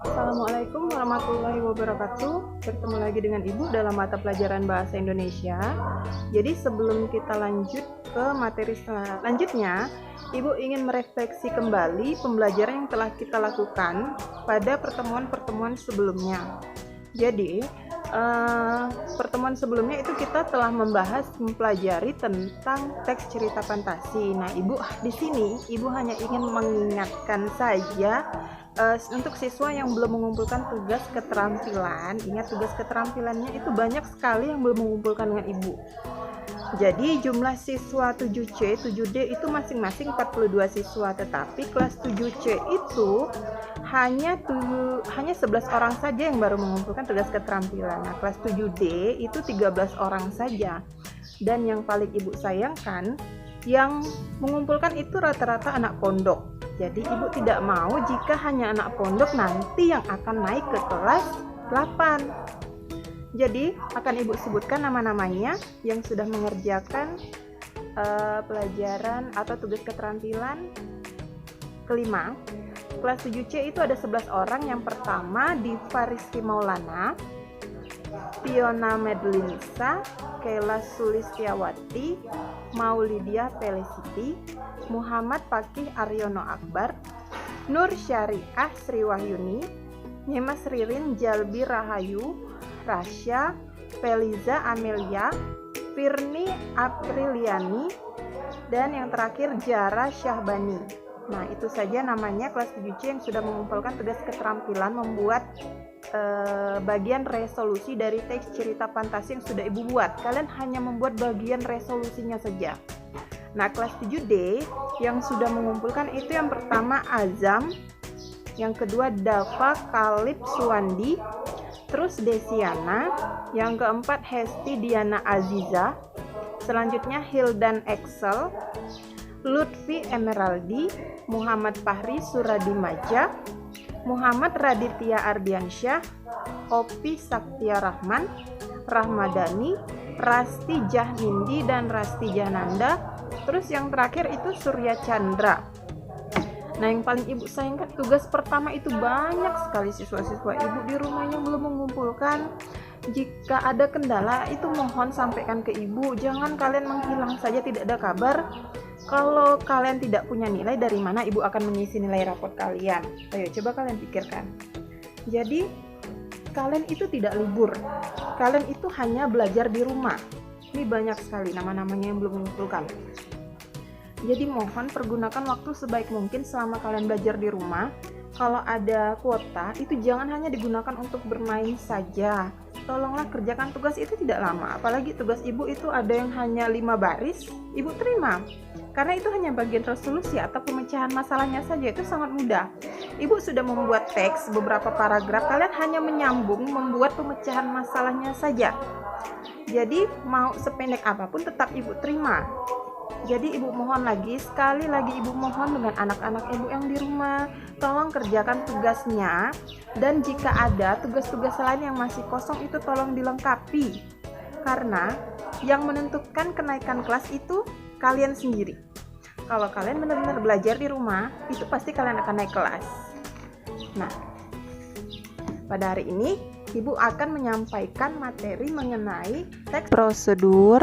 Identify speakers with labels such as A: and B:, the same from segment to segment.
A: Assalamualaikum warahmatullahi wabarakatuh. Bertemu lagi dengan Ibu dalam mata pelajaran Bahasa Indonesia. Jadi sebelum kita lanjut ke materi selanjutnya, Ibu ingin merefleksi kembali pembelajaran yang telah kita lakukan pada pertemuan-pertemuan sebelumnya. Jadi pertemuan sebelumnya itu kita telah mempelajari tentang teks cerita fantasi. Nah, Ibu di sini Ibu hanya ingin mengingatkan saja untuk siswa yang belum mengumpulkan tugas keterampilan. Ingat, tugas keterampilannya itu banyak sekali yang belum mengumpulkan dengan Ibu. Jadi jumlah siswa 7C, 7D itu masing-masing 42 siswa, tetapi kelas 7C itu hanya 11 orang saja yang baru mengumpulkan tugas keterampilan. Nah, kelas 7D itu 13 orang saja. Dan yang paling Ibu sayangkan, yang mengumpulkan itu rata-rata anak pondok. Jadi Ibu tidak mau jika hanya anak pondok nanti yang akan naik ke kelas 8. Jadi akan Ibu sebutkan nama-namanya yang sudah mengerjakan pelajaran atau tugas keterampilan kelima. Kelas 7C itu ada 11 orang. Yang pertama Diva Rizky Maulana, Fiona Medlinisa, Kayla Sulistiawati, Maulidia Felicity, Muhammad Fakih Aryono Akbar, Nur Syariah Sriwahyuni, Nyemas Ririn Jalbi Rahayu, Rasya, Feliza Amelia, Firni Apriliani, dan yang terakhir Jara Syahbani. Nah, itu saja namanya kelas 7C yang sudah mengumpulkan tugas keterampilan membuat bagian resolusi dari teks cerita fantasi yang sudah Ibu buat. Kalian hanya membuat bagian resolusinya saja. Nah, kelas 7D yang sudah mengumpulkan itu yang pertama Azam, yang kedua Dava Kalib Suwandi, terus Desiana, yang keempat Hesti Diana Aziza, selanjutnya Hildan Excel, Lutfi Emeraldi, Muhammad Fahri Suradimaja, Muhammad Raditya Ardiansyah, Opi Saktia Rahman, Rahmadani, Rasti Jahnindi, dan Rasti Jahnanda. Terus yang terakhir itu Surya Chandra. Nah, yang paling Ibu sayangkan, tugas pertama itu banyak sekali siswa-siswa Ibu di rumahnya belum mengumpulkan. Jika ada kendala itu mohon sampaikan ke Ibu. Jangan kalian menghilang saja tidak ada kabar. Kalau kalian tidak punya nilai, dari mana Ibu akan mengisi nilai rapot kalian? Ayo coba kalian pikirkan. Jadi kalian itu tidak libur. Kalian itu hanya belajar di rumah. Ini banyak sekali nama-namanya yang belum mengumpulkan. Jadi mohon pergunakan waktu sebaik mungkin selama kalian belajar di rumah. Kalau ada kuota, itu jangan hanya digunakan untuk bermain saja. Tolonglah kerjakan tugas itu tidak lama. Apalagi tugas Ibu itu ada yang hanya 5 baris, Ibu terima. Karena itu hanya bagian resolusi atau pemecahan masalahnya saja, itu sangat mudah. Ibu sudah membuat teks beberapa paragraf, kalian hanya menyambung membuat pemecahan masalahnya saja. Jadi mau sependek apapun tetap Ibu terima. Jadi Ibu mohon lagi, sekali lagi Ibu mohon dengan anak-anak Ibu yang di rumah, tolong kerjakan tugasnya. Dan jika ada tugas-tugas lain yang masih kosong itu tolong dilengkapi. Karena yang menentukan kenaikan kelas itu kalian sendiri. Kalau kalian benar-benar belajar di rumah, itu pasti kalian akan naik kelas. Nah, pada hari ini Ibu akan menyampaikan materi mengenai teks prosedur.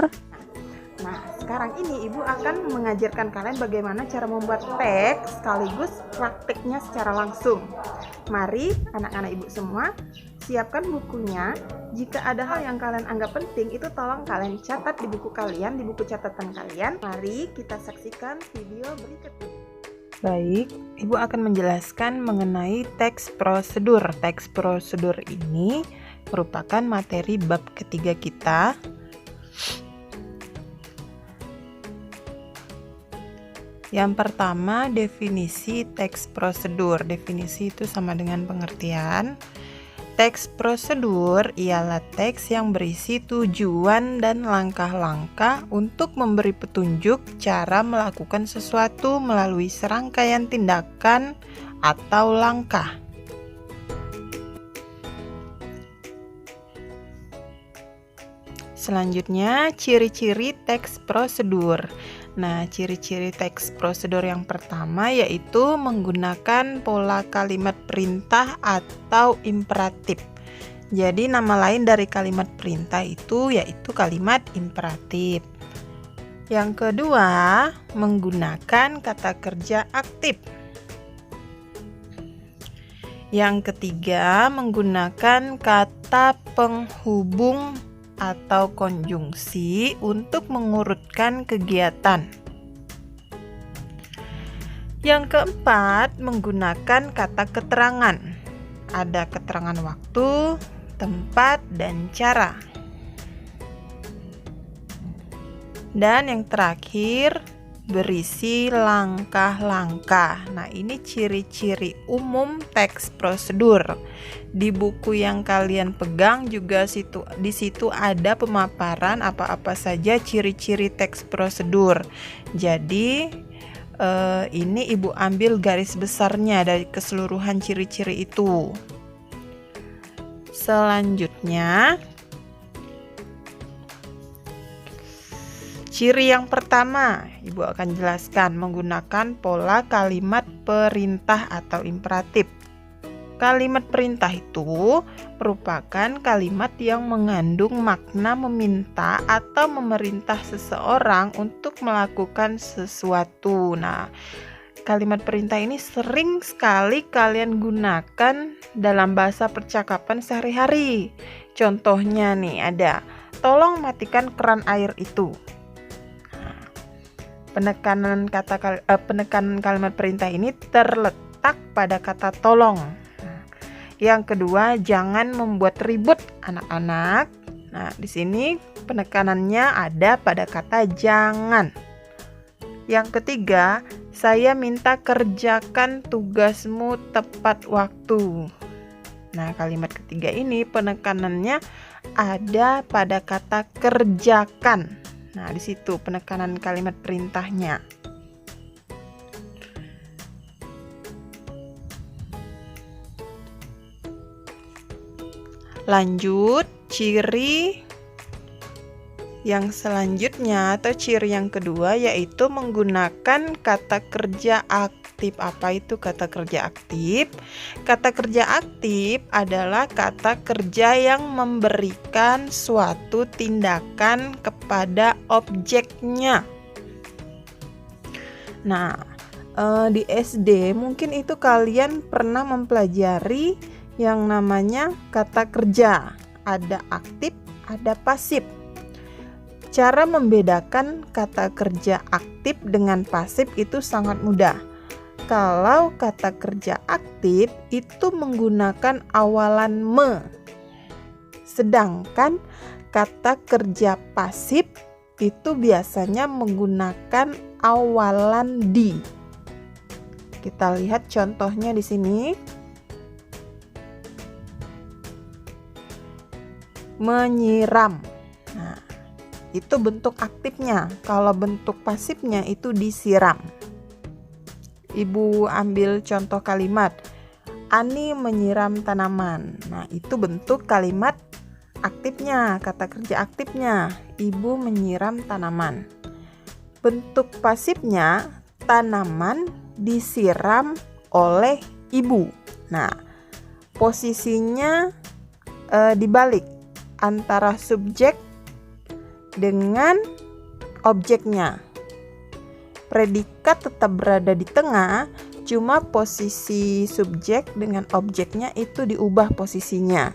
A: Nah, sekarang ini Ibu akan mengajarkan kalian bagaimana cara membuat teks sekaligus praktiknya secara langsung. Mari anak-anak Ibu semua, siapkan bukunya. Jika ada hal yang kalian anggap penting, itu tolong kalian catat di buku kalian, di buku catatan kalian. Mari kita saksikan video berikut ini. Baik, Ibu akan menjelaskan mengenai teks prosedur. Teks prosedur ini merupakan materi bab ketiga kita. Yang pertama, definisi teks prosedur. Definisi itu sama dengan pengertian. Teks prosedur ialah teks yang berisi tujuan dan langkah-langkah untuk memberi petunjuk cara melakukan sesuatu melalui serangkaian tindakan atau langkah. Selanjutnya, ciri-ciri teks prosedur. Nah, ciri-ciri teks prosedur yang pertama yaitu menggunakan pola kalimat perintah atau imperatif. Jadi nama lain dari kalimat perintah itu yaitu kalimat imperatif. Yang kedua, menggunakan kata kerja aktif. Yang ketiga, menggunakan kata penghubung atau konjungsi untuk mengurutkan kegiatan. Yang keempat, menggunakan kata keterangan. Ada keterangan waktu, tempat, dan cara. Dan yang terakhir, berisi langkah-langkah. Nah, ini ciri-ciri umum teks prosedur. Di buku yang kalian pegang juga di situ ada pemaparan apa-apa saja ciri-ciri teks prosedur. Jadi ini Ibu ambil garis besarnya dari keseluruhan ciri-ciri itu. Selanjutnya, ciri yang pertama, Ibu akan jelaskan menggunakan pola kalimat perintah atau imperatif. Kalimat perintah itu merupakan kalimat yang mengandung makna meminta atau memerintah seseorang untuk melakukan sesuatu. Nah, kalimat perintah ini sering sekali kalian gunakan dalam bahasa percakapan sehari-hari. Contohnya nih ada, tolong matikan keran air itu. Penekanan kalimat perintah ini terletak pada kata tolong. Yang kedua, jangan membuat ribut anak-anak. Nah, di sini penekanannya ada pada kata jangan. Yang ketiga, saya minta kerjakan tugasmu tepat waktu. Nah, kalimat ketiga ini penekanannya ada pada kata kerjakan. Nah, di situ penekanan kalimat perintahnya. Lanjut, ciri yang selanjutnya atau ciri yang kedua yaitu menggunakan kata kerja aktif. Apa itu kata kerja aktif? Kata kerja aktif adalah kata kerja yang memberikan suatu tindakan kepada objeknya. Nah, di SD mungkin itu kalian pernah mempelajari yang namanya kata kerja. Ada aktif, ada pasif. Cara membedakan kata kerja aktif dengan pasif itu sangat mudah. Kalau kata kerja aktif itu menggunakan awalan me. Sedangkan kata kerja pasif itu biasanya menggunakan awalan di. Kita lihat contohnya di sini. Menyiram. Nah, itu bentuk aktifnya. Kalau bentuk pasifnya itu disiram. Ibu ambil contoh kalimat, Ani menyiram tanaman. Nah, itu bentuk kalimat aktifnya, kata kerja aktifnya. Ibu menyiram tanaman. Bentuk pasifnya, tanaman disiram oleh ibu. Nah, posisinya dibalik antara subjek dengan objeknya. Predikat tetap berada di tengah, cuma posisi subjek dengan objeknya itu diubah posisinya.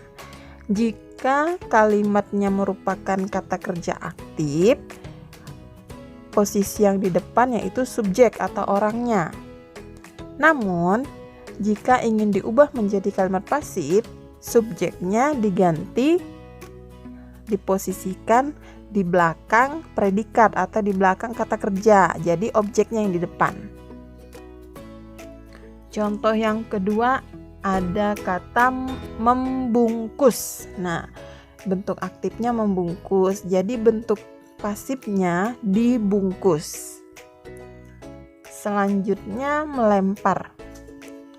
A: Jika kalimatnya merupakan kata kerja aktif, posisi yang di depan yaitu subjek atau orangnya. Namun, jika ingin diubah menjadi kalimat pasif, subjeknya diposisikan di belakang predikat atau di belakang kata kerja. Jadi objeknya yang di depan. Contoh yang kedua ada kata membungkus. Nah, bentuk aktifnya membungkus. Jadi bentuk pasifnya dibungkus. Selanjutnya melempar.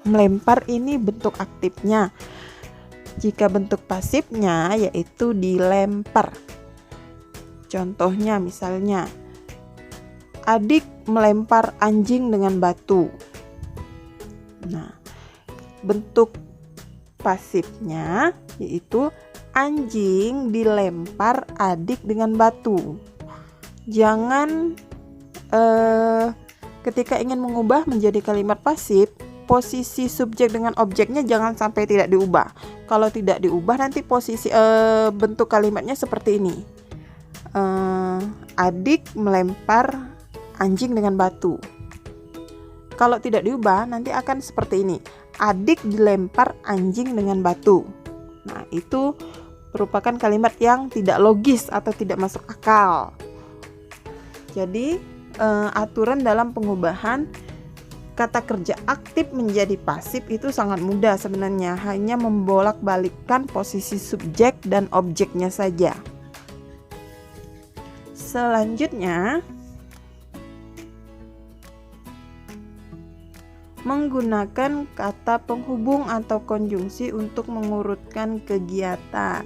A: Melempar ini bentuk aktifnya. Jika bentuk pasifnya yaitu dilempar. Contohnya misalnya, Adik melempar anjing dengan batu. Nah, bentuk pasifnya yaitu anjing dilempar adik dengan batu. Jangan ketika ingin mengubah menjadi kalimat pasif, posisi subjek dengan objeknya jangan sampai tidak diubah. Kalau tidak diubah nanti posisi bentuk kalimatnya seperti ini. Adik melempar anjing dengan batu. Kalau tidak diubah nanti akan seperti ini. Adik dilempar anjing dengan batu. Nah, itu merupakan kalimat yang tidak logis atau tidak masuk akal. Jadi aturan dalam pengubahan kata kerja aktif menjadi pasif itu sangat mudah sebenarnya, hanya membolak-balikkan posisi subjek dan objeknya saja. Selanjutnya, menggunakan kata penghubung atau konjungsi untuk mengurutkan kegiatan.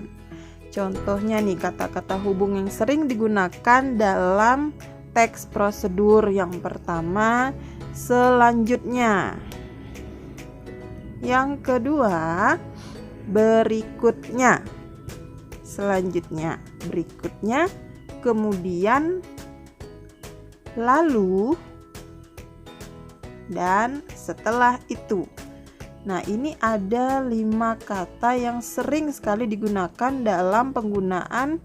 A: Contohnya nih, kata-kata hubung yang sering digunakan dalam teks prosedur. Yang pertama, selanjutnya. Yang kedua, berikutnya. Selanjutnya, berikutnya, kemudian, lalu, dan setelah itu. Nah, ini ada 5 kata yang sering sekali digunakan dalam penggunaan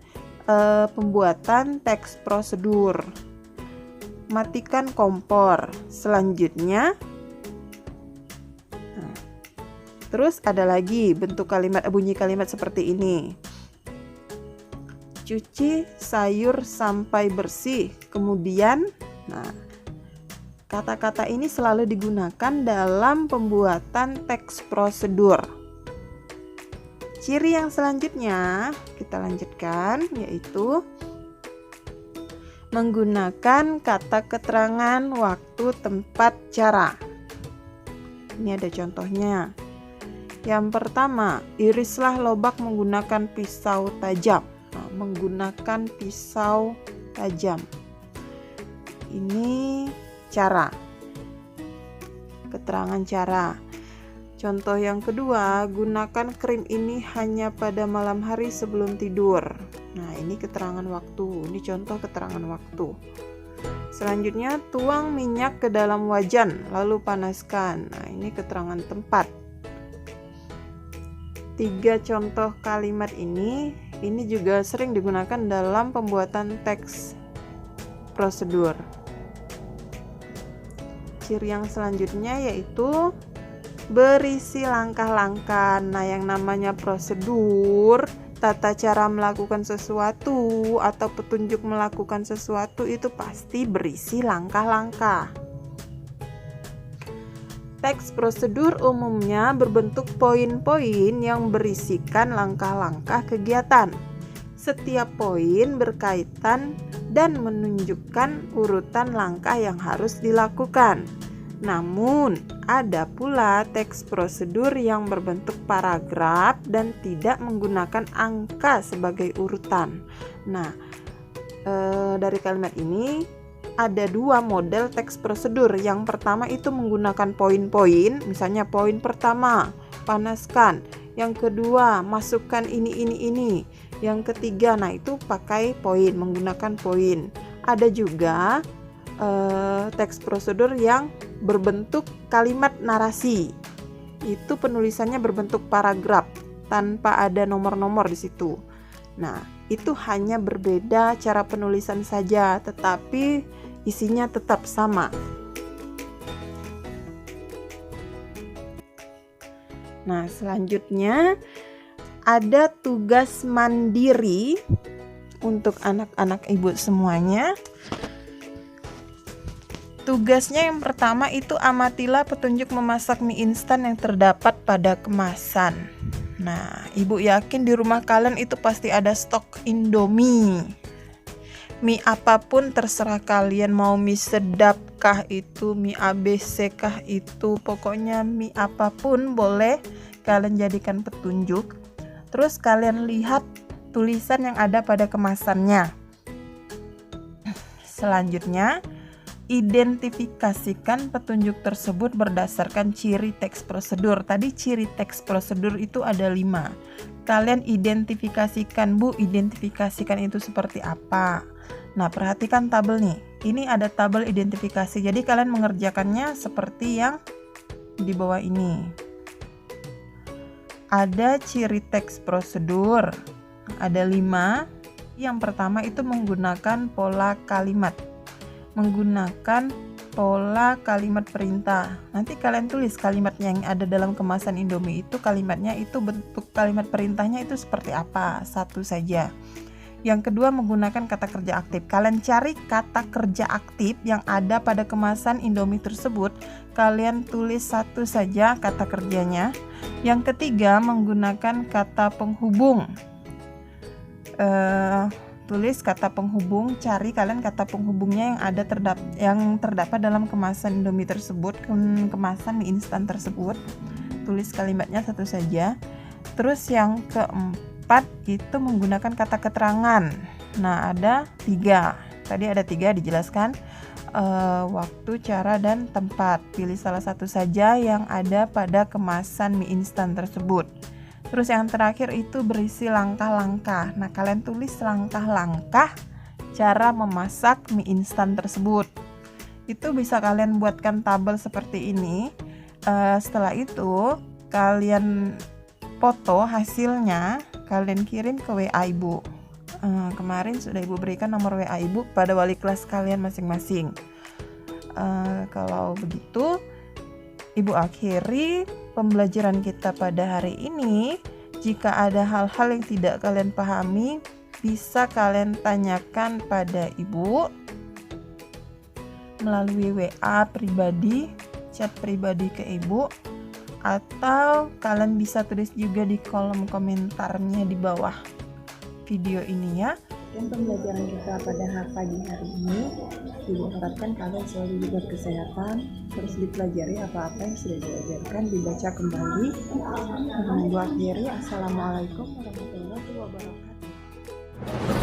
A: pembuatan teks prosedur. Matikan kompor. Selanjutnya. Nah, terus ada lagi bentuk kalimat, bunyi kalimat seperti ini. Cuci sayur sampai bersih. Kemudian, nah, kata-kata ini selalu digunakan dalam pembuatan teks prosedur. Ciri yang selanjutnya kita lanjutkan, yaitu menggunakan kata keterangan waktu, tempat, cara. Ini ada contohnya. Yang pertama, irislah lobak menggunakan pisau tajam. Nah, menggunakan pisau tajam. Ini cara, keterangan cara. Contoh yang kedua, gunakan krim ini hanya pada malam hari sebelum tidur. Nah, ini keterangan waktu. Ini contoh keterangan waktu. Selanjutnya, tuang minyak ke dalam wajan lalu panaskan. Nah, ini keterangan tempat. 3 contoh kalimat ini juga sering digunakan dalam pembuatan teks prosedur. Ciri yang selanjutnya yaitu berisi langkah-langkah. Nah, yang namanya prosedur, tata cara melakukan sesuatu atau petunjuk melakukan sesuatu itu pasti berisi langkah-langkah. Teks prosedur umumnya berbentuk poin-poin yang berisikan langkah-langkah kegiatan. Setiap poin berkaitan dan menunjukkan urutan langkah yang harus dilakukan. Namun, ada pula teks prosedur yang berbentuk paragraf dan tidak menggunakan angka sebagai urutan. Nah, dari kalimat ini ada 2 model teks prosedur. Yang pertama itu menggunakan poin-poin, misalnya poin pertama, panaskan. Yang kedua, masukkan ini. Yang ketiga, nah itu pakai poin, menggunakan poin. Ada juga teks prosedur yang berbentuk kalimat narasi. Itu penulisannya berbentuk paragraf tanpa ada nomor-nomor di situ. Nah, itu hanya berbeda cara penulisan saja, tetapi isinya tetap sama. Nah, selanjutnya ada tugas mandiri untuk anak-anak ibu semuanya. Tugasnya yang pertama itu amatilah petunjuk memasak mie instan yang terdapat pada kemasan. Nah, ibu yakin di rumah kalian itu pasti ada stok Indomie. Mie apapun terserah kalian, mau mie sedap kah itu, mie ABC kah itu, pokoknya mie apapun boleh kalian jadikan petunjuk. Terus kalian lihat tulisan yang ada pada kemasannya. Selanjutnya, Identifikasikan petunjuk tersebut berdasarkan ciri teks prosedur. Tadi ciri teks prosedur itu ada 5. Kalian identifikasikan, Bu, identifikasikan itu seperti apa. Nah, perhatikan tabel nih. Ini ada tabel identifikasi. Jadi kalian mengerjakannya seperti yang di bawah ini. Ada ciri teks prosedur. Ada 5. Yang pertama itu menggunakan pola kalimat. Menggunakan pola kalimat perintah. Nanti kalian tulis kalimatnya yang ada dalam kemasan Indomie itu, kalimatnya itu bentuk kalimat perintahnya itu seperti apa, satu saja. Yang kedua menggunakan kata kerja aktif. Kalian cari kata kerja aktif yang ada pada kemasan Indomie tersebut, kalian tulis satu saja kata kerjanya. Yang ketiga menggunakan kata penghubung. Tulis kata penghubung, cari kalian kata penghubungnya yang terdapat dalam kemasan Indomie tersebut, kemasan mie instan tersebut. Tulis kalimatnya satu saja. Terus yang keempat itu menggunakan kata keterangan. Nah, ada 3. Tadi ada 3 dijelaskan, waktu, cara, dan tempat. Pilih salah satu saja yang ada pada kemasan mie instan tersebut. Terus yang terakhir itu berisi langkah-langkah. Nah, kalian tulis langkah-langkah cara memasak mie instan tersebut. Itu bisa kalian buatkan tabel seperti ini. Setelah itu, kalian foto hasilnya, kalian kirim ke WA Ibu. Kemarin sudah Ibu berikan nomor WA Ibu pada wali kelas kalian masing-masing. Kalau begitu, Ibu akhiri pembelajaran kita pada hari ini. Jika ada hal-hal yang tidak kalian pahami, bisa kalian tanyakan pada Ibu melalui WA pribadi, chat pribadi ke Ibu, atau kalian bisa tulis juga di kolom komentarnya di bawah video ini ya. Dan pembelajaran kita pada pagi hari ini, Ibu harapkan kalian selalu juga kesehatan, terus dipelajari apa-apa yang sudah diajarkan, dibaca kembali. Ibu akhiri, Assalamualaikum warahmatullahi wabarakatuh.